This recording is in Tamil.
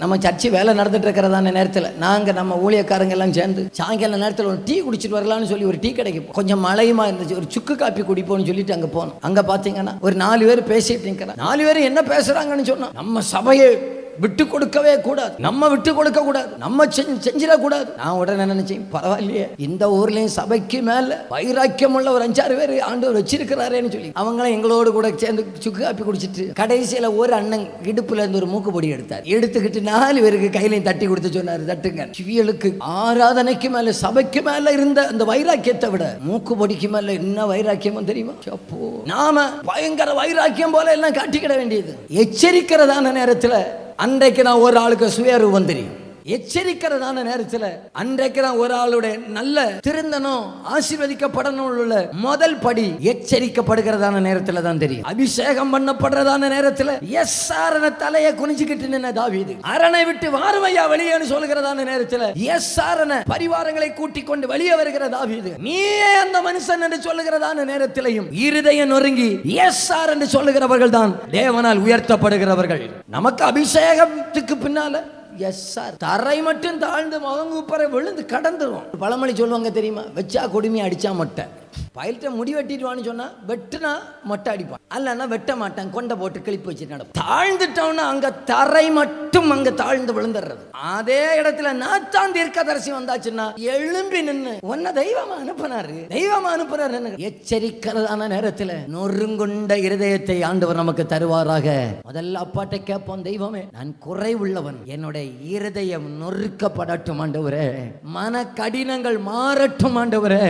நம்ம சர்ச்சு வேலை நடந்துட்டு இருக்கிறதான நேரத்தில் நாங்கள் நம்ம ஊழியக்காரங்க எல்லாம் சேர்ந்து சாயங்கால நேரத்தில் ஒரு டீ குடிச்சிட்டு வரலாம்னு சொல்லி ஒரு டீ கடைக்கு கொஞ்சம் மழையுமா இருந்துச்சு. ஒரு சுக்கு காப்பி குடிப்போம்னு சொல்லிட்டு அங்கே போனோம். அங்கே பார்த்தீங்கன்னா ஒரு 4 பேர் பேசிட்டு நிற்கிறாங்க. 4 பேர் என்ன பேசுறாங்கன்னு சொன்னா, நம்ம சபையை விட்டு கொடுக்கவே கூடாது, நம்ம விட்டு கொடுக்க கூடாது, நம்ம செஞ்சிடக்கூடாது. நான் உடனே நினைச்சேன், பரவாயில்லையே, இந்த ஊர்லயும் சபைக்கு மேல வைராக்கியம் உள்ள ஒரு 5-6 பேர் ஆண்டவர் வச்சிருக்கிறாரேன்னு சொல்லி அவங்களும் எங்களோடு கூட சேர்ந்து சுக்கு காப்பி குடிச்சிட்டு கடைசியில ஒரு அண்ணன் இடுப்புல இருந்து ஒரு மூக்குப்பொடி எடுத்துக்கிட்டு 4 பேருக்கு கையிலையும் தட்டி கொடுத்து சொன்னாரு, தட்டுங்க. சிவியலுக்கு ஆராதனைக்கு மேல சபைக்கு மேல இருந்த அந்த வைராக்கியத்தை விட மூக்குப்பொடிக்கு மேல என்ன வைராக்கியமும் தெரியுமா? நாம பயங்கர வைராக்கியம் போல எல்லாம் காட்டிக்கிட வேண்டியது. எச்சரிக்கிறதான நேரத்துல அன்றைக்கு நான் ஒரு ஆளுக்கு சுயரூபம் தெரியும். எச்சரிக்கிறதான நேரத்தில் அன்றைக்கு தான் ஒரு ஆளுடைய நல்ல திருந்தனும் ஆசீர்வதிக்கப்படணும் உள்ள முதல் படி எச்சரிக்கப்படுகிறதான நேரத்தில் தான் தெரியும். அபிஷேகம் பண்ணப்படுறதான நேரத்தில் எஸ்ஆரன தலையை குனிஞ்சுக்கிட்டு நின்ன தாவீது அரணை விட்டு வாருமையா வெளியேன்னு சொல்கிறதான நேரத்தில் எஸ்ஆரன பரிவாரங்களை கூட்டிக் கொண்டு வெளியே வருகிற தாவீது நீயே அந்த மனுஷன் என்று சொல்லுகிறதான நேரத்திலையும் இருதயம் நொறுங்கி எஸ்ஆர் என்று சொல்லுகிறவர்கள் தான் தேவனால் உயர்த்தப்படுகிறவர்கள். நமக்கு அபிஷேகத்துக்கு பின்னால தரை மட்டும் தாழ்ந்து முகங்குப்பறை விழுந்து கடந்துரும். பழமொழி சொல்லுவாங்க தெரியுமா? வச்சா கொடுமையை அடிச்சா மொட்டை. பயில்கிட்ட முடி வெட்டிடுவான்னு சொன்னா வெட்டுனா மொட்டை அடிப்பான், அல்லனா வெட்ட மாட்டான், கொண்டை போட்டு கிளிப்பு வச்சு நடப்பான். தாழ்ந்துட்டோம்னா அங்க தரை மட்டும் அங்க தாழ்ந்து விழுந்துடுறது. அதே இடத்துல நாத்தான் தீர்க்கதரிசி வந்தாச்சுன்னா எழும்பி நின்று உன்னை தெய்வமா அனுப்புனாரு. எச்சரிக்கிறதான நேரத்துல நொறுங்குண்ட இருதயத்தை ஆண்டவர் நமக்கு தருவாராக. முதல்ல அப்பாட்ட கேட்போம், தெய்வமே நான் குறை உள்ளவன், என்னுடைய இருதயம் நொறுக்கப்படட்டும் ஆண்டவரே, மன கடினங்கள் மாறட்டும் ஆண்டவரே.